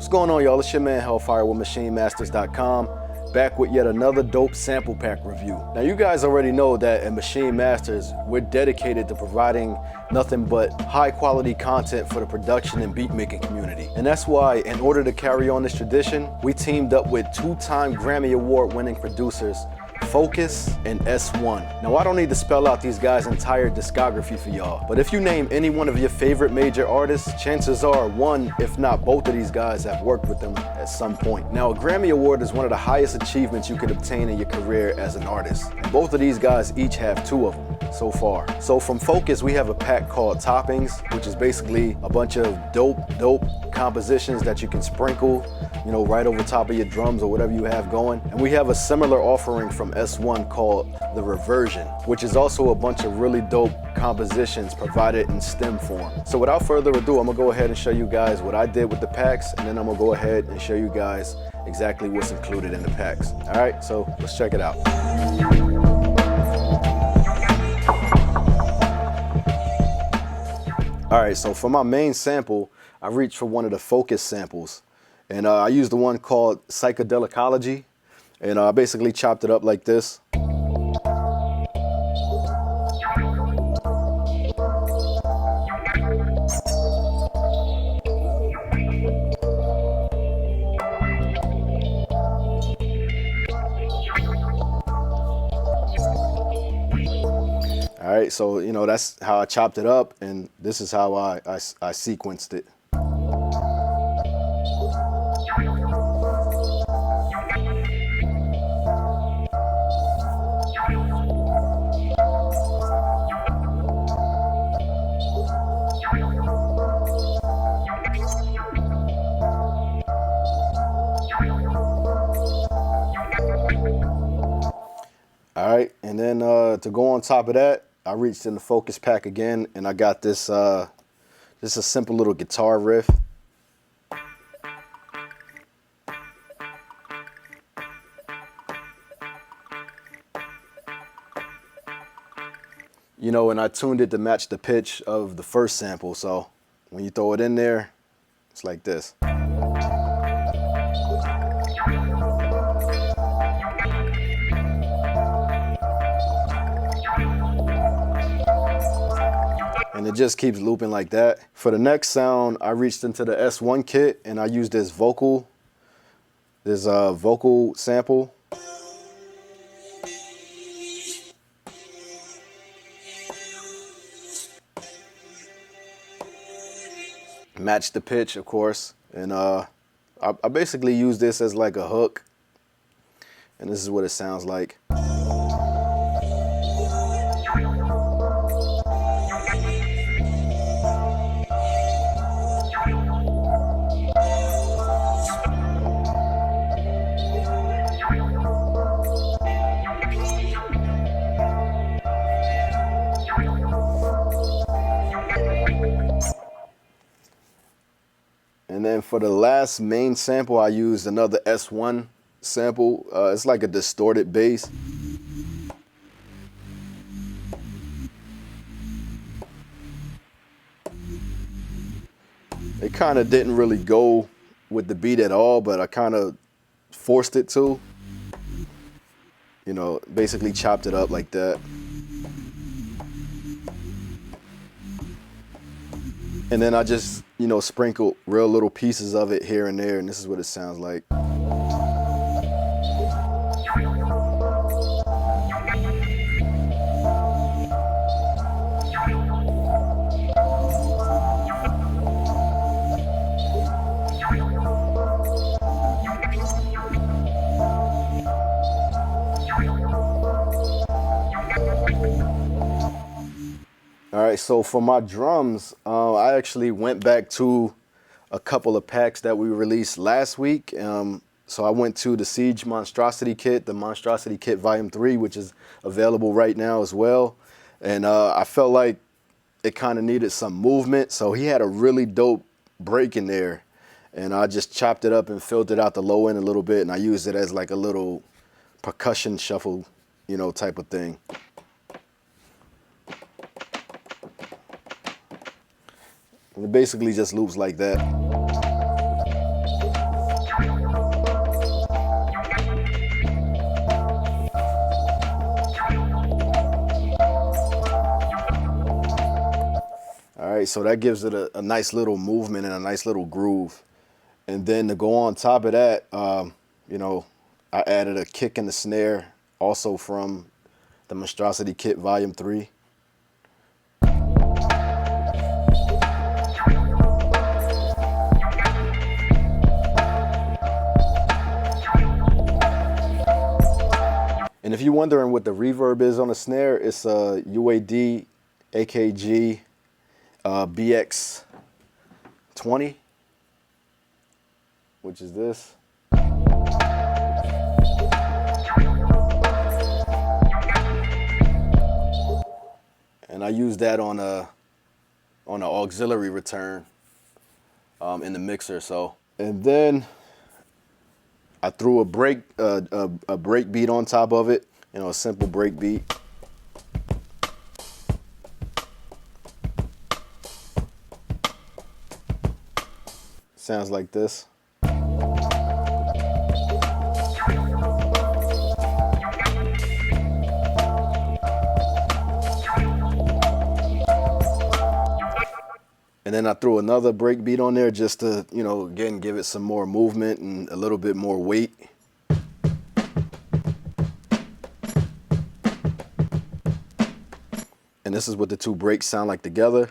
What's going on, y'all? It's your man Hellfire with MachineMasters.com, back with yet another dope sample pack review. Now, you guys already know that at Maschine Masters, we're dedicated to providing nothing but high quality content for the production and beat making community. And that's why, in order to carry on this tradition, we teamed up with two-time Grammy Award winning producers Focus and S1. Now, I don't need to spell out these guys' entire discography for y'all, but if you name any one of your favorite major artists, chances are one, if not both of these guys have worked with them at some point. Now, a Grammy Award is one of the highest achievements you could obtain in your career as an artist. And both of these guys each have two of them so far. So from Focus, we have a pack called Toppxngs, which is basically a bunch of dope compositions that you can sprinkle, right over top of your drums or whatever you have going. And we have a similar offering from S1 called The Reversion, which is also a bunch of really dope compositions provided in stem form. So without further ado, I'm gonna go ahead and show you guys what I did with the packs, and then I'm gonna go ahead and show you guys exactly what's included in the packs. All right, so let's check it out. All right, so for my main sample, I reached for one of the Focus samples, and I used the one called Psychedelicology, and I basically chopped it up like this. All right, so that's how I chopped it up, and this is how I sequenced it. All right, and then to go on top of that, I reached in the Focus pack again, and I got this, just a simple little guitar riff. And I tuned it to match the pitch of the first sample, so when you throw it in there, it's like this. And it just keeps looping like that. For the next sound, I reached into the S1 kit and I used this vocal sample. Match the pitch, of course. And I basically use this as like a hook. And this is what it sounds like. And then for the last main sample, I used another S1 sample. It's like a distorted bass. It kind of didn't really go with the beat at all, but I kind of forced it to. Basically chopped it up like that. And then I just, sprinkled real little pieces of it here and there, and this is what it sounds like. All right, so for my drums, I actually went back to a couple of packs that we released last week. So I went to the Siege Monstrosity Kit, the Monstrosity Kit Volume 3, which is available right now as well. And I felt like it kind of needed some movement. So he had a really dope break in there. And I just chopped it up and filled it out the low end a little bit. And I used it as like a little percussion shuffle, type of thing. And it basically just loops like that. so that gives it a nice little movement and a nice little groove. And then to go on top of that, you know, I added a kick and a snare, also from the Monstrosity Kit Volume 3. And if you're wondering what the reverb is on the snare, it's a UAD AKG BX20, which is this. And I use that on an auxiliary return in the mixer. So, and then I threw a break beat on top of it, you know, a simple break beat. Sounds like this. And then I threw another break beat on there just to, you know, again, give it some more movement and a little bit more weight. And this is what the two breaks sound like together.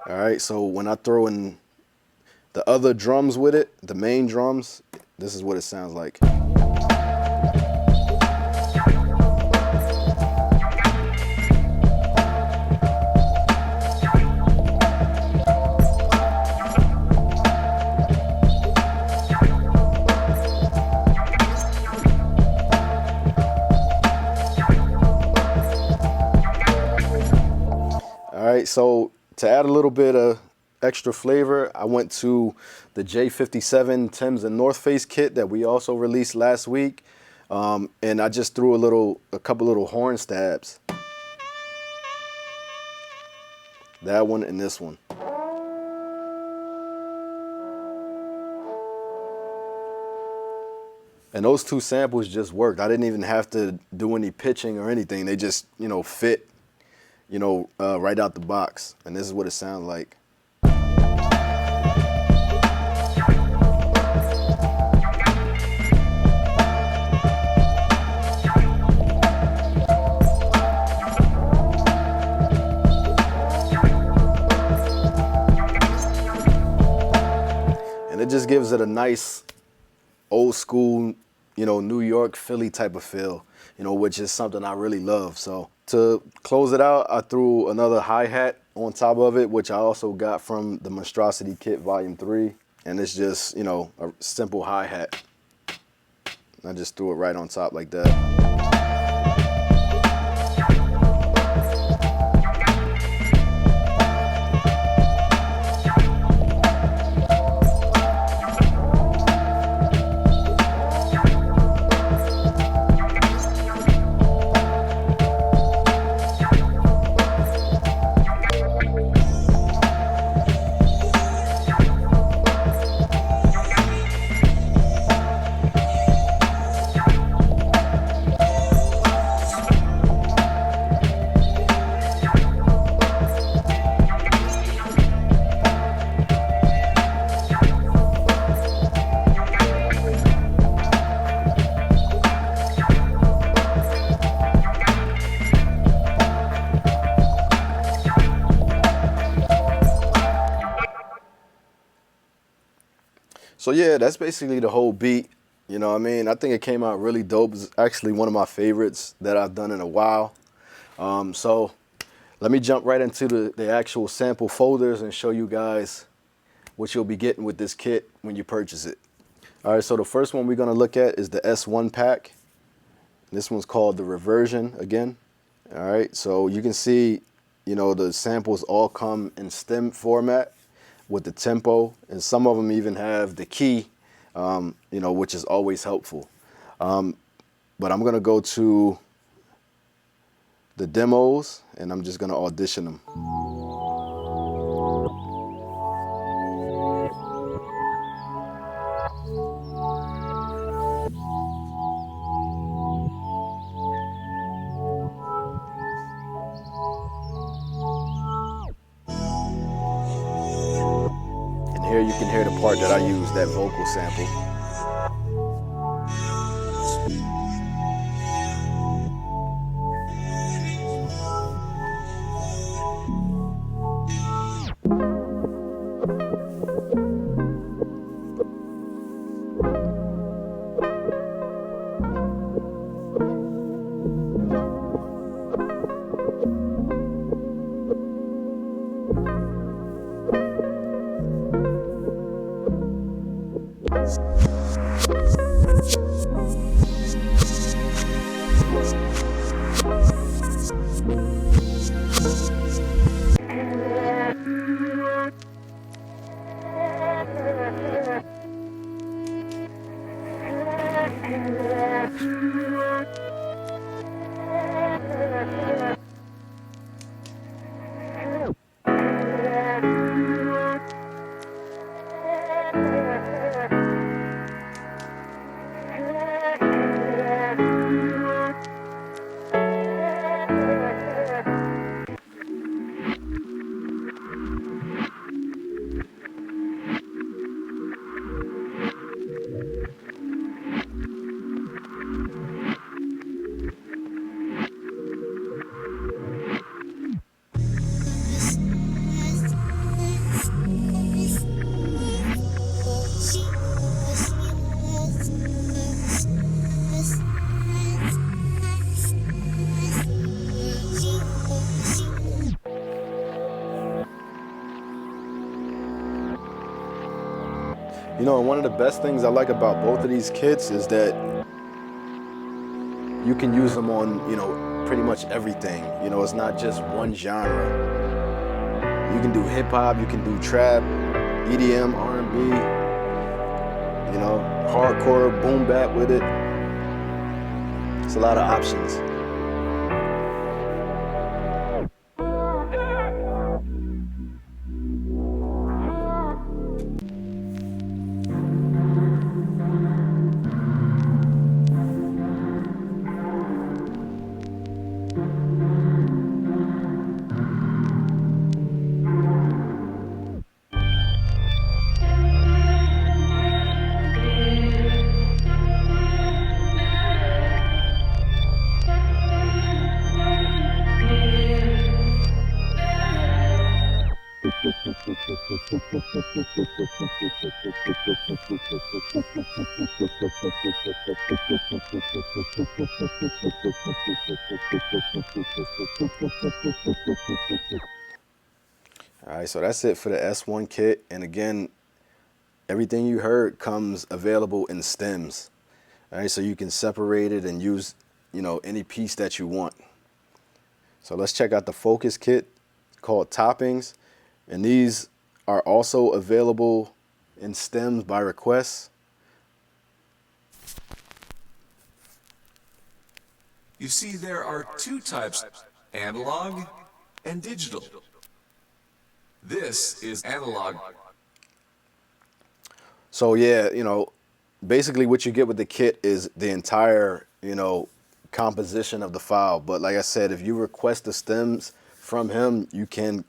All right, so when I throw in the other drums with it, the main drums, this is what it sounds like. All right, so to add a little bit of extra flavor, I went to the J57 Tim's and North Face kit that we also released last week, and I just threw a couple little horn stabs. That one and this one. And those two samples just worked. I didn't even have to do any pitching or anything. They just, you know, fit, you know, right out the box. And this is what it sounds like. And it just gives it a nice old school, you know, New York, Philly type of feel, you know, which is something I really love. So to close it out, I threw another hi-hat on top of it, which I also got from the Monstrosity Kit Volume 3. And it's just, you know, a simple hi-hat. I just threw it right on top like that. So yeah, that's basically the whole beat. You know what I mean? I think it came out really dope. It's actually one of my favorites that I've done in a while. So let me jump right into the actual sample folders and show you guys what you'll be getting with this kit when you purchase it. All right, so the first one we're gonna look at is the S1 pack. This one's called the Reversion again. All right, so you can see, you know, the samples all come in stem format with the tempo, and some of them even have the key, you know, which is always helpful. But I'm gonna go to the demos and I'm just gonna audition them. here you can hear the part that I use, that vocal sample. You know, one of the best things I like about both of these kits is that you can use them on, you know, pretty much everything. You know, it's not just one genre. You can do hip hop, you can do trap, EDM, R&B, you know, hardcore, boom bap with it. It's a lot of options. All right, so that's it for the S1 kit. And again, everything you heard comes available in stems. All right, so you can separate it and use, you know, any piece that you want. So let's check out the Focus kit called Toppxngs. And these are also available in stems by request. You see, there are two types, analog and digital. This is analog. So yeah, you know, basically what you get with the kit is the entire, you know, composition of the file. But like I said, if you request the stems from him, you can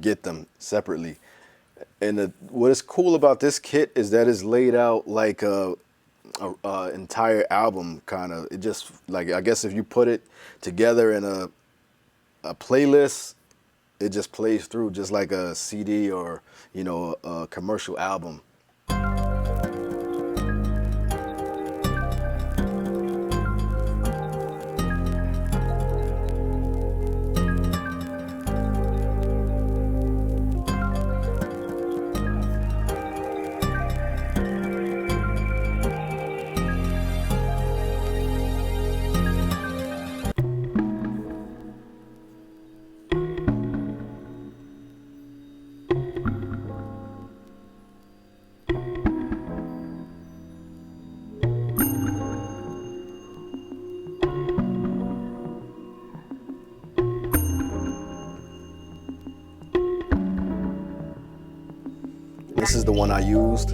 get them separately. And what is cool about this kit is that it's laid out like a entire album, kind of. It just, like, I guess if you put it together in a playlist, it just plays through just like a CD or, you know, a commercial album. This is the one I used.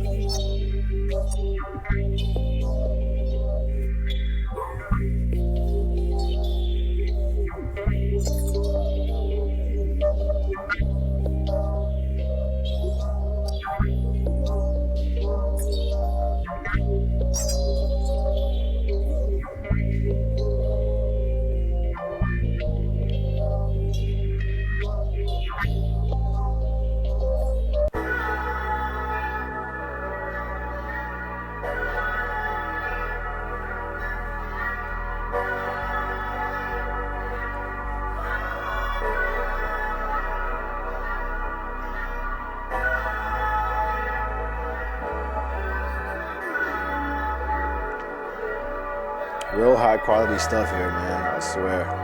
high quality stuff here, man, I swear.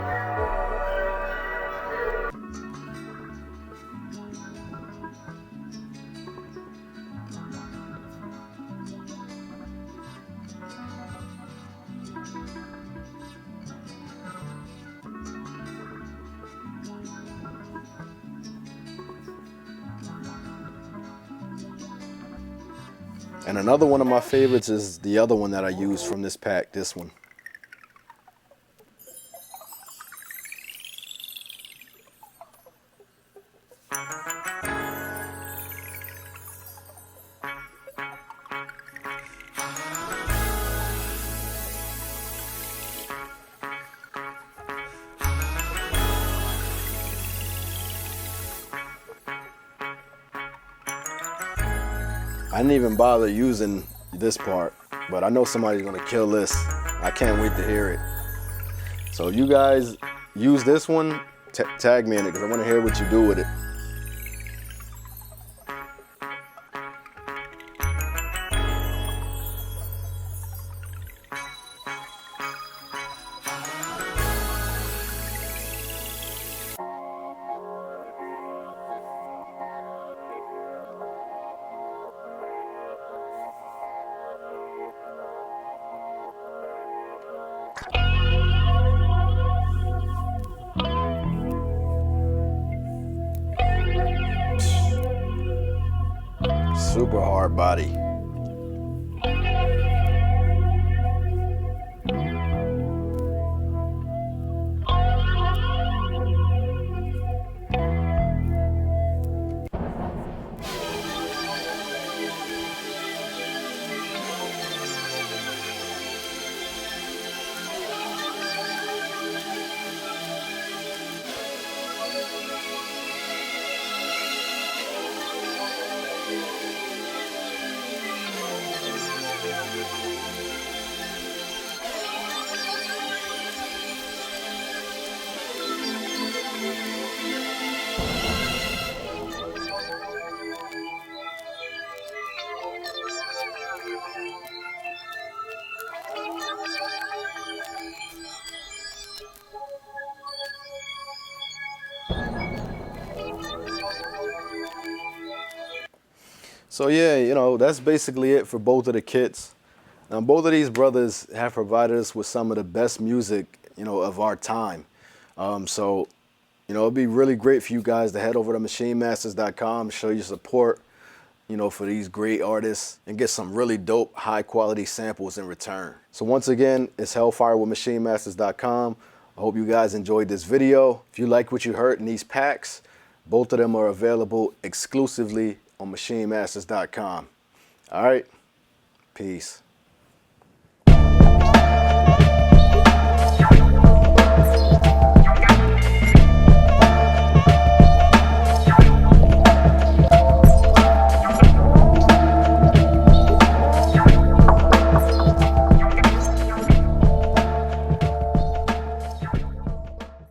And another one of my favorites is the other one that I used from this pack, this one. I didn't even bother using this part, but I know somebody's gonna kill this. I can't wait to hear it. So you guys use this one, tag me in it, because I want to hear what you do with it. Super hard body. So yeah, you know, that's basically it for both of the kits. Now, both of these brothers have provided us with some of the best music, you know, of our time. So, you know, it'd be really great for you guys to head over to MachineMasters.com, show your support, you know, for these great artists and get some really dope, high quality samples in return. So once again, it's Hellfire with MachineMasters.com. I hope you guys enjoyed this video. If you like what you heard in these packs, both of them are available exclusively on MachineMasters.com. All right, peace.